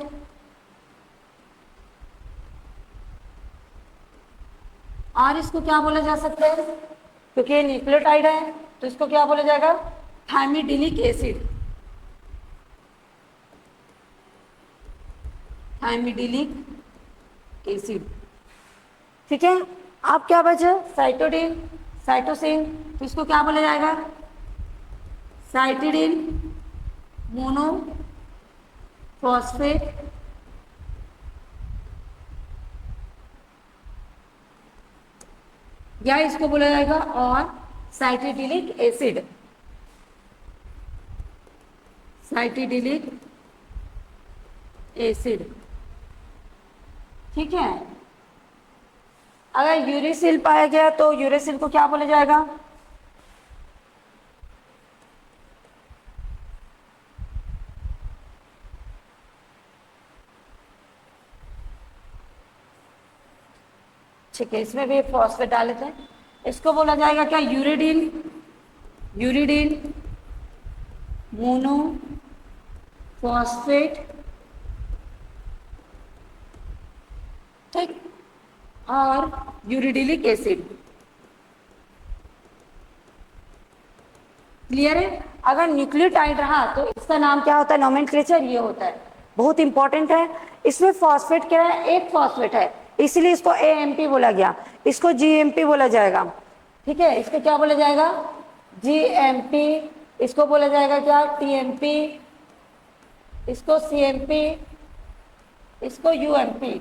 और इसको क्या बोला जा सकता है? क्योंकि ये न्यूक्लियोटाइड है तो इसको क्या बोला जाएगा? थायमिडिलिक एसिड। थायमिडिलिक एसिड, ठीक है। अब क्या बचे? साइटोडिन, साइटोसिन, तो इसको क्या बोला जाएगा? Cytidine monophosphate. या इसको बोला जाएगा और साइटिडिलिक एसिड। साइटिडिलिक एसिड, ठीक है। अगर यूरेसिल पाया गया तो यूरेसिल को क्या बोला जाएगा? ठीक है, इसमें भी फॉस्फेट डाल लेते हैं। इसको बोला जाएगा क्या? यूरिडिन। यूरिडिन मोनोफॉस्फेट, ठीक, और यूरिडिलिक एसिड। क्लियर है? अगर न्यूक्लियोटाइड रहा तो इसका नाम क्या होता है? नोमेनक्लेचर ये होता है, बहुत इंपॉर्टेंट है। इसमें फॉस्फेट क्या है? एक फॉस्फेट है, इसलिए इसको AMP बोला गया। इसको GMP बोला जाएगा, ठीक है। इसको क्या बोला जाएगा? GMP। इसको बोला जाएगा क्या? TMP। इसको CMP, इसको UMP,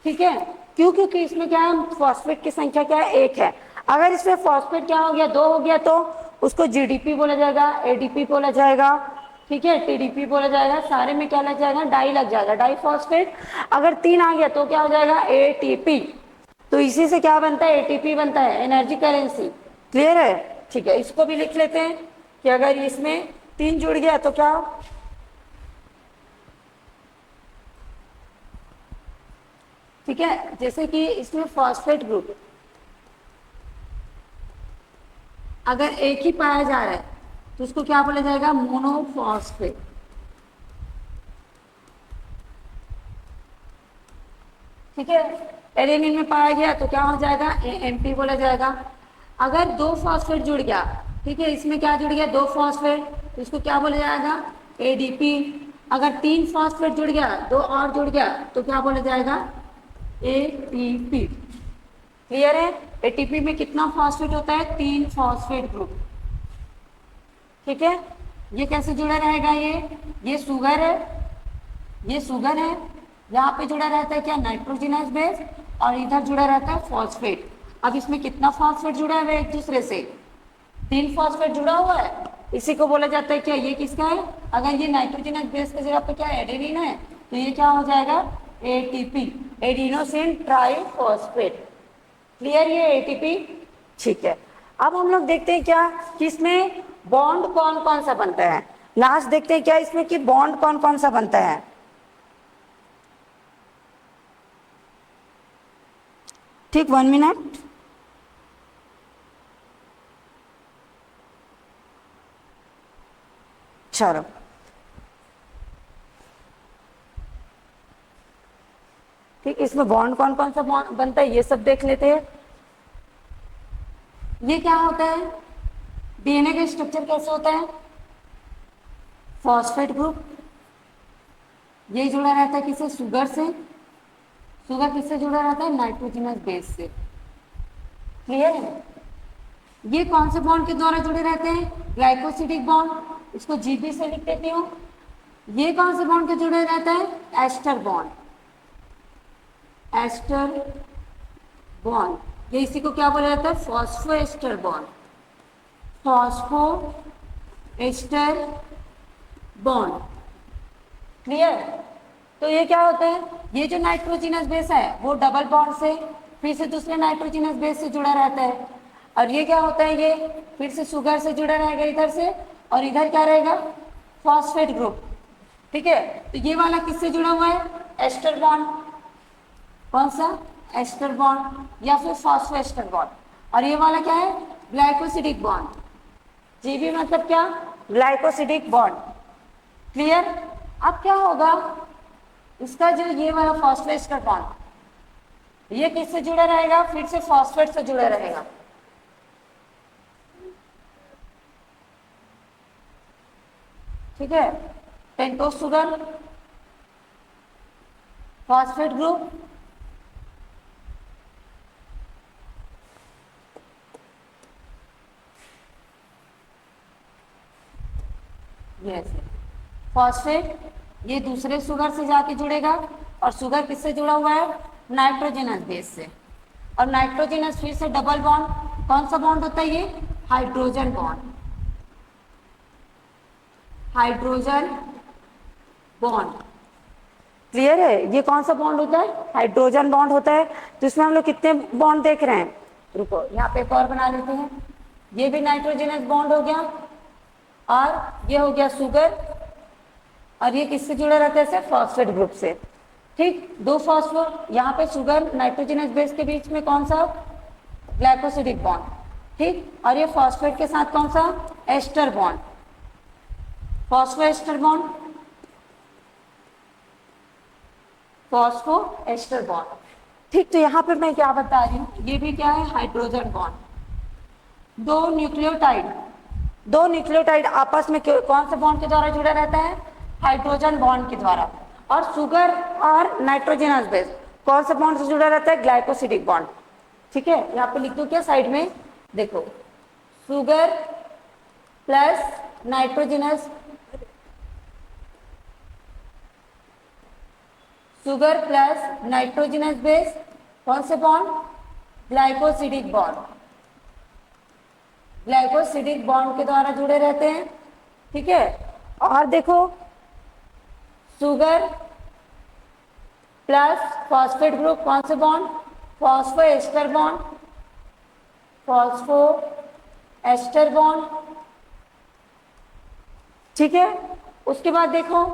ठीक है। क्यों? क्योंकि इसमें क्या है? फॉस्फेट की संख्या क्या है? एक है। अगर इसमें फॉस्फेट क्या हो गया? दो हो गया तो उसको GDP बोला जाएगा, ADP बोला जाएगा, ठीक है, TDP बोला जाएगा। सारे में क्या लग जाएगा? डाई लग जाएगा, डाई फॉस्फेट। अगर तीन आ गया तो क्या हो जाएगा? ATP। तो इसी से क्या बनता है? ATP बनता है, एनर्जी करेंसी। क्लियर है? ठीक है, इसको भी लिख लेते हैं कि अगर इसमें तीन जुड़ गया तो क्या? ठीक है, जैसे कि इसमें फॉस्फेट ग्रुप अगर एक ही पाया जा रहा है तो उसको क्या बोला जाएगा? मोनोफॉस्फेट। ठीक है, एडेनिन में पाया गया तो क्या हो जाएगा? AMP बोला जाएगा। अगर दो फॉस्फेट जुड़ गया, ठीक है, इसमें क्या जुड़ गया? दो फॉस्फेट, तो इसको क्या बोला जाएगा? ADP। अगर तीन फॉस्फेट जुड़ गया, दो और जुड़ गया तो क्या बोला जाएगा? ATP। क्लियर है? ATP में कितना फॉस्फेट होता है? तीन फॉस्फेट ग्रुप, ठीक है। ये कैसे जुड़ा रहेगा? ये शुगर है, ये शुगर है, यहाँ पे जुड़ा रहता है क्या? नाइट्रोजनस बेस, और इधर जुड़ा रहता है फॉस्फेट। अब इसमें कितना फॉस्फेट जुड़ा है एक दूसरे से? तीन फॉस्फेट जुड़ा हुआ है, इसी को बोला जाता है क्या? ये किसका है? अगर ये नाइट्रोजनस बेस की जगह पे क्या एडेनिन है तो ये क्या हो जाएगा? ATP, adenosine triphosphate. क्लियर? ये ATP, ठीक है। अब हम लोग देखते हैं क्या कि इसमें बॉन्ड कौन कौन सा बनता है। लास्ट देखते हैं क्या इसमें कि बॉन्ड कौन कौन सा बनता है। ठीक, 1 मिनट। चलो, ठीक, इसमें बॉन्ड कौन कौन सा बनता है ये सब देख लेते हैं। ये क्या होता है? DNA का स्ट्रक्चर कैसे होता है? फॉस्फेट ग्रुप, ये जुड़ा रहता है किससे? शुगर से। शुगर किससे जुड़ा रहता है? नाइट्रोजनस बेस से। क्लियर है? ये कौन से बॉन्ड के द्वारा जुड़े रहते हैं? ग्लाइकोसिडिक बॉन्ड, इसको GB से लिख देती हूँ। ये कौन से बॉन्ड के जुड़े रहता है? Ester bond. एस्टर बॉन्ड, ये इसी को क्या बोला जाता है? Phosphoester bond. Phospho ester bond. Clear? तो ये क्या होता है? ये जो नाइट्रोजनस बेस है वो डबल बॉन्ड से फिर से दूसरे नाइट्रोजनस बेस से जुड़ा रहता है। और ये क्या होता है, ये फिर से शुगर से जुड़ा रहेगा इधर से, और इधर क्या रहेगा, फॉस्फेट ग्रुप। ठीक है, तो ये वाला किससे जुड़ा हुआ है, एस्टर बॉन्ड। कौन सा, एस्टर बॉन्ड या फिर फॉस्फोएस्टर बॉन्ड। और ये वाला क्या है, ग्लाइकोसिडिक बॉन्ड। जीबी मतलब क्या, ग्लाइकोसिडिक बॉन्ड। क्लियर। अब क्या होगा, इसका जो ये वाला फॉस्फोएस्टर बॉन्ड, ये किससे जुड़ा रहेगा, फिर से फॉस्फेट से जुड़ा रहेगा। ठीक है, pentose sugar, phosphate group, phosphate, ये दूसरे शुगर से जाके जुड़ेगा। और शुगर किससे जुड़ा हुआ है, नाइट्रोजनस बेस से। और नाइट्रोजनस फिर से डबल बॉन्ड, कौन सा बॉन्ड होता है ये, hydrogen bond. Hydrogen bond, clear है, ये कौन सा बॉन्ड होता है, हाइड्रोजन बॉन्ड होता है। तो इसमें हम लोग कितने बॉन्ड देख रहे हैं, रुको यहाँ पे एक और बना लेते हैं। ये भी नाइट्रोजनस बॉन्ड हो गया, और ये हो गया शुगर, और ये किससे जुड़ा रहता है, फॉस्फेट ग्रुप से। ठीक, दो फॉस्फो, यहाँ पे शुगर नाइट्रोजनस बेस के बीच में कौन सा, ग्लाइकोसिडिक बॉन्ड। ठीक, और ये फॉस्फेट के साथ कौन सा, ester bond, phospho ester bond, phospho ester bond. ठीक, तो यहाँ पे मैं क्या बता रही हूँ, ये भी क्या है, हाइड्रोजन बॉन्ड। दो न्यूक्लियोटाइड आपस में कौन से बॉन्ड के द्वारा जुड़ा रहता है, हाइड्रोजन बॉन्ड के द्वारा। और शुगर और नाइट्रोजनस बेस कौन से बॉन्ड से जुड़ा रहता है, ग्लाइकोसिडिक बॉन्ड। ठीक है, यहाँ पे लिख दो क्या साइड में, देखो sugar plus nitrogenous, sugar plus nitrogenous base, कौन से bond, glycosidic bond. Glycosidic bond के द्वारा जुड़े रहते हैं। ठीक है, और देखो शुगर प्लस फॉस्फेट ग्रुप, कौन से bond, phospho ester bond, phospho ester bond. ठीक है, उसके बाद देखो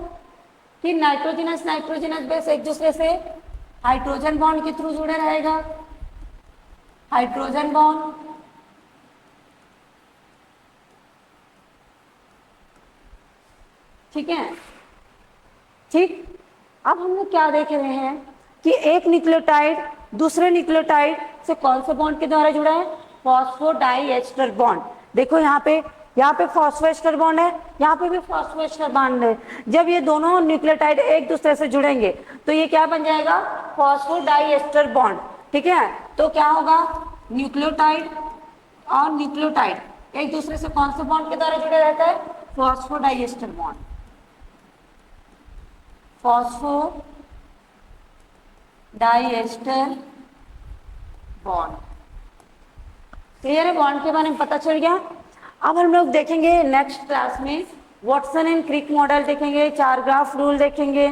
कि नाइट्रोजनस बेस एक दूसरे से हाइड्रोजन बॉन्ड के थ्रू जुड़े रहेगा, हाइड्रोजन बॉन्ड। ठीक है, ठीक, अब हम लोग क्या देख रहे हैं कि एक न्यूक्लियोटाइड दूसरे न्यूक्लियोटाइड से कौन से बॉन्ड के द्वारा जुड़ा है, फॉस्फोडाइएस्टर बॉन्ड। देखो यहाँ पे फॉस्फोएस्टर बॉन्ड है, यहाँ पे भी फॉस्फोएस्टर बॉन्ड है। जब ये दोनों न्यूक्लियोटाइड एक दूसरे से जुड़ेंगे तो ये क्या बन जाएगा, फॉस्फोडाइएस्टर बॉन्ड। ठीक है, तो क्या होगा, न्यूक्लियोटाइड और न्यूक्लियोटाइड एक दूसरे से कौन से बॉन्ड के द्वारा जुड़े रहता है, phosphodiester bond, phosphodiester bond. Clear है, बॉन्ड के बारे में पता चल गया। अब हम लोग देखेंगे नेक्स्ट क्लास में वॉटसन एंड क्रिक मॉडल देखेंगे, चार ग्राफ रूल देखेंगे।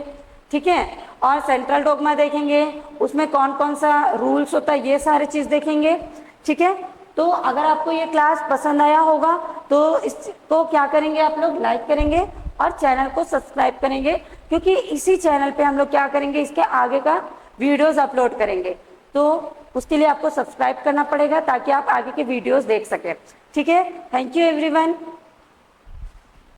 ठीक है, और सेंट्रल डोगमा देखेंगे, उसमें कौन कौन सा रूल्स होता है, ये सारे चीज देखेंगे। ठीक है, तो अगर आपको ये क्लास पसंद आया होगा तो इसको क्या करेंगे, आप लोग लाइक करेंगे और चैनल को सब्सक्राइब करेंगे, क्योंकि इसी चैनल पे हम लोग क्या करेंगे, इसके आगे का वीडियोस अपलोड करेंगे। तो उसके लिए आपको सब्सक्राइब करना पड़ेगा ताकि आप आगे के वीडियोस देख सकें। ठीक है, थैंक यू एवरीवन।